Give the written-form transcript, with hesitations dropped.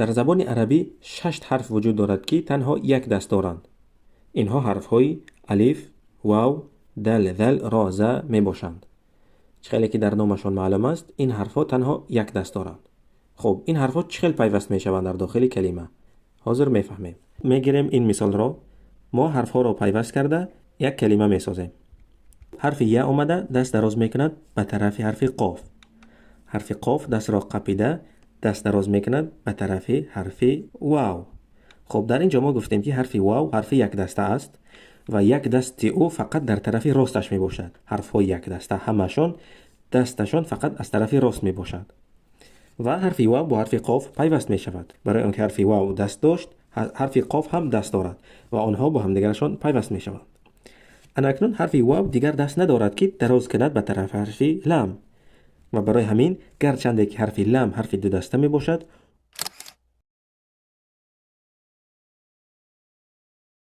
در زبان عربی 6 حرف وجود دارد که تنها یک دست دارند. اینها حرف های الف، واو، دال، ذل، را، ز می باشند. خیلی که در نامشان معلوم است این حرف ها تنها یک دست دارند. خب این حرف ها چخیل پیوست می شوند در داخل کلمه؟ حاضر می فهمیم. می گیریم این مثال را. ما حرف ها را پیوست کرده یک کلمه می سازیم. حرف یا آمده دست دراز می کند به طرف حرف قاف. حرف قاف دست را قپیده دست دراز می کند به طرف حرف واو. خب در اینجا ما گفتیم که حرف واو حرف یک دسته است و یک دست او فقط در طرف راستش می باشد. حرف های یک دسته همشون دستشون فقط از طرف راست می باشد. و حرف واو با حرف قاف پیوست می شود. برای آنکه حرف واو دست داشت حرف قاف هم دست دارد و آنها با هم دیگرشان پیوست می شوند. اکنون حرف واو دیگر دست ندارد که دراز کند به طرف حرف لام و برای همین گرچند که حرف لام حرف دو دسته می باشد